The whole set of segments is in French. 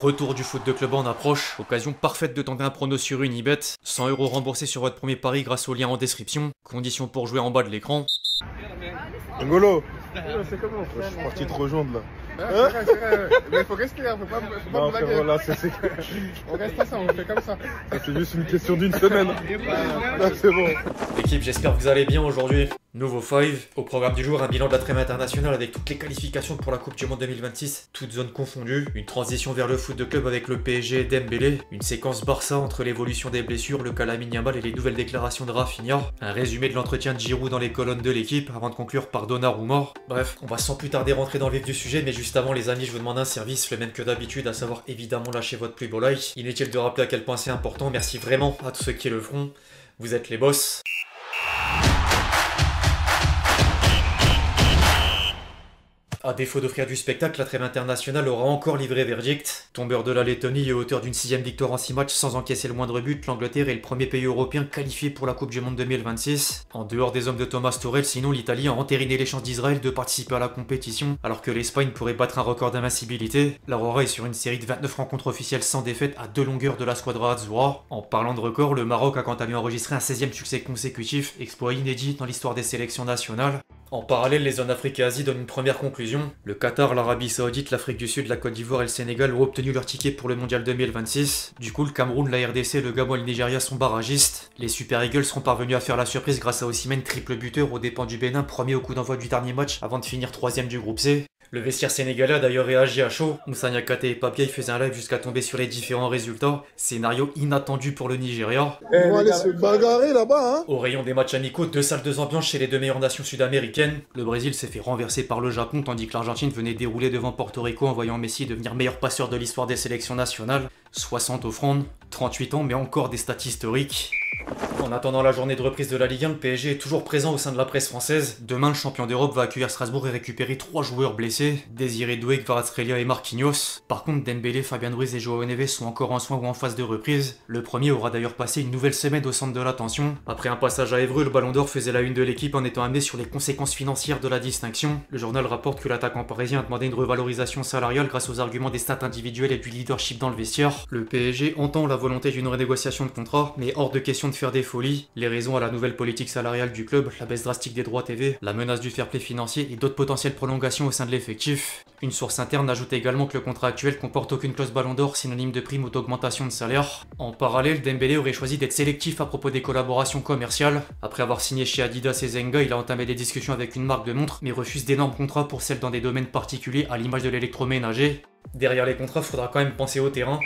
Retour du foot de club en approche, occasion parfaite de tenter un prono sur Unibet, 100 € remboursés sur votre premier pari grâce au lien en description, conditions pour jouer en bas de l'écran. Ngolo, C'est comment je suis parti te rejoindre là. c'est vrai. Mais faut rester, hein, faut pas Non, blaguer. frérot, là, c'est On reste à ça, on fait comme ça. juste une question d'une semaine. Là, c'est bon. L'équipe, j'espère que vous allez bien aujourd'hui. Nouveau 5, au programme du jour, un bilan de la trêve internationale avec toutes les qualifications pour la Coupe du Monde 2026, toutes zones confondues, une transition vers le foot de club avec le PSG et Dembélé, une séquence Barça entre l'évolution des blessures, le cas Lamine Yamal et les nouvelles déclarations de Rafinha, un résumé de l'entretien de Giroud dans les colonnes de l'équipe avant de conclure par Donnarumma. Bref, on va sans plus tarder rentrer dans le vif du sujet, mais juste avant les amis, je vous demande un service, le même que d'habitude, à savoir évidemment lâcher votre plus beau like. Inutile de rappeler à quel point c'est important, merci vraiment à tous ceux qui le feront, vous êtes les boss. A défaut d'offrir du spectacle, la trêve internationale aura encore livré verdict. Tombeur de la Lettonie et auteur d'une 6ème victoire en 6 matchs sans encaisser le moindre but, l'Angleterre est le premier pays européen qualifié pour la Coupe du Monde 2026. En dehors des hommes de Thomas Tuchel, sinon l'Italie a entériné les chances d'Israël de participer à la compétition, alors que l'Espagne pourrait battre un record d'invincibilité. L'Aurora est sur une série de 29 rencontres officielles sans défaite à 2 longueurs de la Squadra Azzurra. En parlant de record, le Maroc a quant à lui enregistré un 16ème succès consécutif, exploit inédit dans l'histoire des sélections nationales. En parallèle, les zones Afrique et Asie donnent une première conclusion. Le Qatar, l'Arabie Saoudite, l'Afrique du Sud, la Côte d'Ivoire et le Sénégal ont obtenu leur ticket pour le Mondial 2026. Du coup, le Cameroun, la RDC, le Gabon et le Nigeria sont barragistes. Les Super Eagles seront parvenus à faire la surprise grâce à Osimhen, triple buteur aux dépens du Bénin, premier au coup d'envoi du dernier match avant de finir 3ème du groupe C. Le vestiaire sénégalais a d'ailleurs réagi à chaud. Moussa Niakhaté et Pape faisaient un live jusqu'à tomber sur les différents résultats. Scénario inattendu pour le Nigeria. Ils vont aller se bagarrer là-bas, hein. Au rayon des matchs amicaux, 2 salles de ambiance chez les 2 meilleures nations sud-américaines. Le Brésil s'est fait renverser par le Japon tandis que l'Argentine venait dérouler devant Porto Rico en voyant Messi devenir meilleur passeur de l'histoire des sélections nationales. 60 offrandes, 38 ans mais encore des stats historiques. En attendant la journée de reprise de la Ligue 1, le PSG est toujours présent au sein de la presse française. Demain, le champion d'Europe va accueillir Strasbourg et récupérer 3 joueurs blessés, Désiré Doué, Kvaratskhelia et Marquinhos. Par contre, Dembélé, Fabian Ruiz et Joao Neves sont encore en soins ou en phase de reprise. Le premier aura d'ailleurs passé une nouvelle semaine au centre de l'attention. Après un passage à Évreux, le Ballon d'Or faisait la une de l'équipe en étant amené sur les conséquences financières de la distinction. Le journal rapporte que l'attaquant parisien a demandé une revalorisation salariale grâce aux arguments des stats individuelles et du leadership dans le vestiaire. Le PSG entend la volonté d'une renégociation de contrat, mais hors de question de faire des folies. Les raisons à la nouvelle politique salariale du club, la baisse drastique des droits TV, la menace du fair play financier et d'autres potentielles prolongations au sein de l'effectif. Une source interne ajoute également que le contrat actuel comporte aucune clause Ballon d'Or synonyme de prime ou d'augmentation de salaire. En parallèle, Dembélé aurait choisi d'être sélectif à propos des collaborations commerciales. Après avoir signé chez Adidas et Zenga, il a entamé des discussions avec une marque de montres, mais refuse d'énormes contrats pour celles dans des domaines particuliers à l'image de l'électroménager. Derrière les contrats, faudra quand même penser au terrain.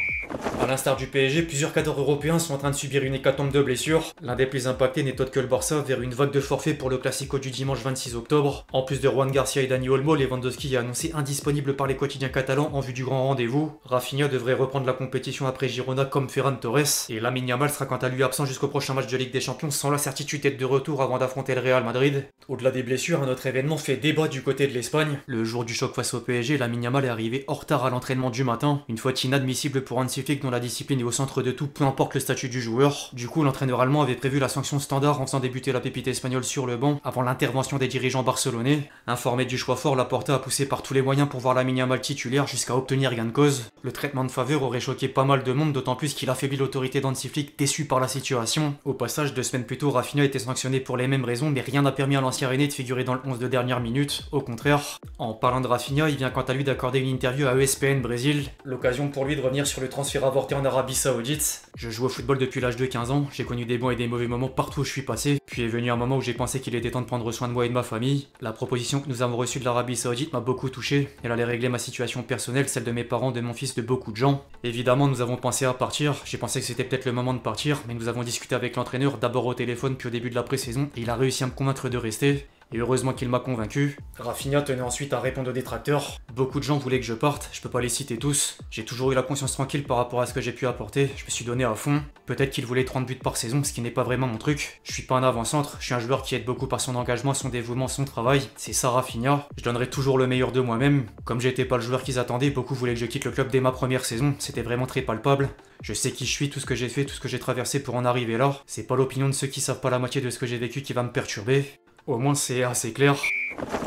A l'instar du PSG, plusieurs cadres européens sont en train de subir une hécatombe de blessures. L'un des plus impactés n'est autre que le Barça vers une vague de forfaits pour le Classico du dimanche 26 octobre. En plus de Juan Garcia et Dani Olmo, Lewandowski est annoncé indisponible par les quotidiens catalans en vue du grand rendez-vous. Rafinha devrait reprendre la compétition après Girona comme Ferran Torres. Et Lamine Yamal sera quant à lui absent jusqu'au prochain match de Ligue des Champions sans la certitude d'être de retour avant d'affronter le Real Madrid. Au-delà des blessures, un autre événement fait débat du côté de l'Espagne. Le jour du choc face au PSG, Lamine Yamal est arrivé en retard à l'entraînement du matin. Une faute inadmissible pour Hansi Flick dont la discipline est au centre de tout, peu importe le statut du joueur. Du coup, l'entraîneur allemand avait prévu la sanction standard en faisant débuter la pépite espagnole sur le banc avant l'intervention des dirigeants barcelonais. Informé du choix fort, Laporta a poussé par tous les moyens pour voir Lamine Yamal titulaire jusqu'à obtenir gain de cause. Le traitement de faveur aurait choqué pas mal de monde, d'autant plus qu'il affaiblit l'autorité d'Hansi Flick, déçu par la situation. Au passage, 2 semaines plus tôt, Rafinha était sanctionné pour les mêmes raisons, mais rien n'a permis à l'ancien Rennais de figurer dans le 11 de dernière minute. Au contraire, en parlant de Rafinha, il vient quant à lui d'accorder une interview à ESPN Brésil. L'occasion pour lui de revenir sur le transfert avorté en Arabie Saoudite. Je joue au football depuis l'âge de 15 ans, j'ai connu des bons et des mauvais moments partout où je suis passé, puis est venu un moment où j'ai pensé qu'il était temps de prendre soin de moi et de ma famille. La proposition que nous avons reçue de l'Arabie Saoudite m'a beaucoup touché, elle allait régler ma situation personnelle, celle de mes parents, de mon fils, de beaucoup de gens. Évidemment, nous avons pensé à partir, j'ai pensé que c'était peut-être le moment de partir, mais nous avons discuté avec l'entraîneur, d'abord au téléphone puis au début de la pré-saison, et il a réussi à me convaincre de rester. Et heureusement qu'il m'a convaincu. Rafinha tenait ensuite à répondre aux détracteurs. Beaucoup de gens voulaient que je parte, je peux pas les citer tous. J'ai toujours eu la conscience tranquille par rapport à ce que j'ai pu apporter, je me suis donné à fond. Peut-être qu'il voulait 30 buts par saison, ce qui n'est pas vraiment mon truc. Je suis pas un avant-centre, je suis un joueur qui aide beaucoup par son engagement, son dévouement, son travail. C'est ça Rafinha. Je donnerai toujours le meilleur de moi-même. Comme j'étais pas le joueur qu'ils attendaient, beaucoup voulaient que je quitte le club dès ma première saison, c'était vraiment très palpable. Je sais qui je suis, tout ce que j'ai fait, tout ce que j'ai traversé pour en arriver là. C'est pas l'opinion de ceux qui savent pas la moitié de ce que j'ai vécu qui va me perturber. Au moins c'est assez clair.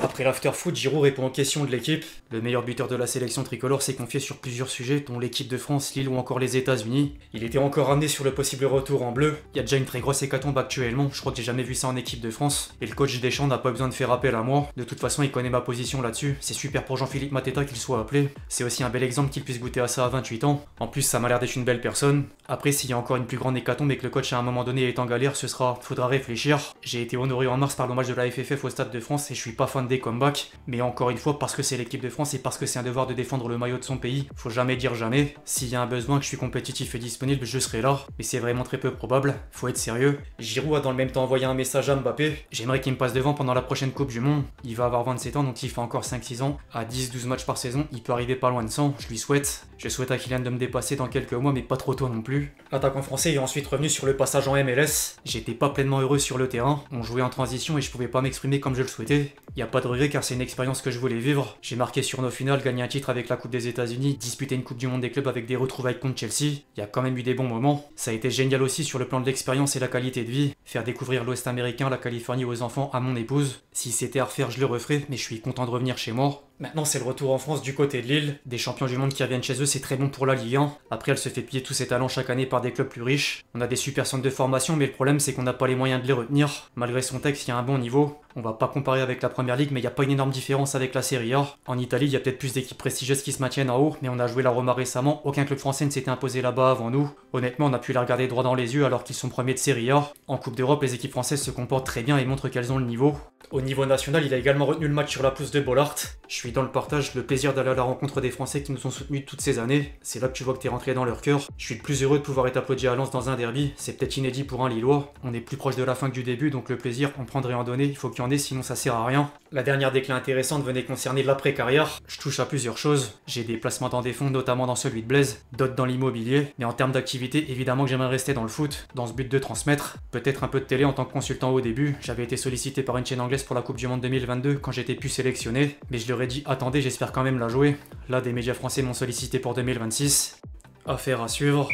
Après l'after-foot, Giroud répond aux questions de l'équipe. Le meilleur buteur de la sélection tricolore s'est confié sur plusieurs sujets, dont l'équipe de France, Lille ou encore les États-Unis. Il était encore ramené sur le possible retour en bleu. Il y a déjà une très grosse hécatombe actuellement, je crois que j'ai jamais vu ça en équipe de France. Et le coach Deschamps n'a pas besoin de faire appel à moi. De toute façon, il connaît ma position là-dessus. C'est super pour Jean-Philippe Mateta qu'il soit appelé. C'est aussi un bel exemple qu'il puisse goûter à ça à 28 ans. En plus, ça m'a l'air d'être une belle personne. Après, s'il y a encore une plus grande hécatombe et que le coach à un moment donné est en galère, ce sera faudra réfléchir. J'ai été honoré en mars par l'hommage de la FFF au Stade de France et je suis pas fan des comebacks. Mais encore une fois, parce que c'est l'équipe de France et parce que c'est un devoir de défendre le maillot de son pays, faut jamais dire jamais. S'il y a un besoin que je suis compétitif et disponible, je serai là. Mais c'est vraiment très peu probable, faut être sérieux. Giroud a dans le même temps envoyé un message à Mbappé. J'aimerais qu'il me passe devant pendant la prochaine Coupe du Monde. Il va avoir 27 ans, donc il fait encore 5-6 ans. À 10-12 matchs par saison, il peut arriver pas loin de 100, je lui souhaite. Je souhaite à Kylian de me dépasser dans quelques mois, mais pas trop tôt non plus. L'attaquant français est ensuite revenu sur le passage en MLS. J'étais pas pleinement heureux sur le terrain. On jouait en transition et je pouvais pas m'exprimer comme je le souhaitais. Y a pas de regret car c'est une expérience que je voulais vivre. J'ai marqué sur nos finales, gagné un titre avec la Coupe des États-Unis, disputé une Coupe du Monde des clubs avec des retrouvailles contre Chelsea. Y a quand même eu des bons moments. Ça a été génial aussi sur le plan de l'expérience et la qualité de vie. Faire découvrir l'Ouest américain, la Californie aux enfants, à mon épouse. Si c'était à refaire, je le referais, mais je suis content de revenir chez moi. Maintenant, c'est le retour en France du côté de Lille. Des champions du monde qui reviennent chez eux, c'est très bon pour la Ligue 1. Après, elle se fait piller tous ses talents chaque année par des clubs plus riches. On a des super centres de formation, mais le problème, c'est qu'on n'a pas les moyens de les retenir. Malgré son texte, il y a un bon niveau. On va pas comparer avec la première ligue, mais il n'y a pas une énorme différence avec la Serie A. En Italie, il y a peut-être plus d'équipes prestigieuses qui se maintiennent en haut, mais on a joué la Roma récemment. Aucun club français ne s'était imposé là-bas avant nous. Honnêtement, on a pu les regarder droit dans les yeux alors qu'ils sont premiers de Serie A. En Coupe d'Europe, les équipes françaises se comportent très bien et montrent qu'elles ont le niveau. Au niveau national, il a également retenu le match sur la pelouse de Bollaert. Je suis dans le partage, le plaisir d'aller à la rencontre des Français qui nous ont soutenus toutes ces années. C'est là que tu vois que t'es rentré dans leur cœur. Je suis le plus heureux de pouvoir être applaudi à Lens dans un derby. C'est peut-être inédit pour un Lillois. On est plus proche de la fin que du début, donc le plaisir, en prendre et en donner, il faut qu'il y en ait, sinon ça sert à rien. La dernière déclin intéressante venait concerner l'après-carrière. Je touche à plusieurs choses. J'ai des placements dans des fonds, notamment dans celui de Blaise, d'autres dans l'immobilier. Mais en termes d'activité, évidemment que j'aimerais rester dans le foot, dans ce but de transmettre. Peut-être un peu de télé en tant que consultant au début. J'avais été sollicité par une chaîne anglaise pour la Coupe du Monde 2022 quand j'étais plus sélectionné. Mais je leur ai dit, attendez, j'espère quand même la jouer. Là, des médias français m'ont sollicité pour 2026. Affaire à suivre.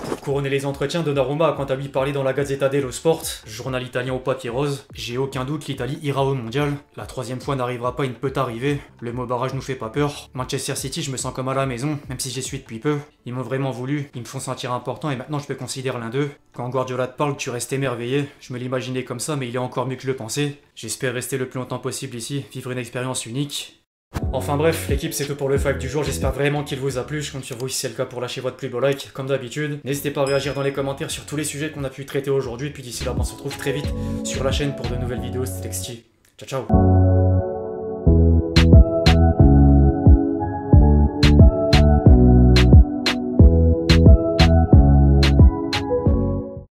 Pour couronner les entretiens, Donnarumma a quant à lui parlé dans la Gazzetta dello Sport, journal italien au papier rose. J'ai aucun doute, l'Italie ira au mondial. La troisième fois n'arrivera pas, il ne peut arriver. Le mot barrage nous fait pas peur. Manchester City, je me sens comme à la maison, même si j'y suis depuis peu. Ils m'ont vraiment voulu, ils me font sentir important et maintenant je me considère l'un d'eux. Quand Guardiola te parle, tu restes émerveillé. Je me l'imaginais comme ça, mais il est encore mieux que je le pensais. J'espère rester le plus longtemps possible ici, vivre une expérience unique. Enfin bref, l'équipe c'est tout pour le five du jour, j'espère vraiment qu'il vous a plu, je compte sur vous si c'est le cas pour lâcher votre plus beau like, comme d'habitude. N'hésitez pas à réagir dans les commentaires sur tous les sujets qu'on a pu traiter aujourd'hui, puis d'ici là on se retrouve très vite sur la chaîne pour de nouvelles vidéos, c'était Lexty. Ciao ciao.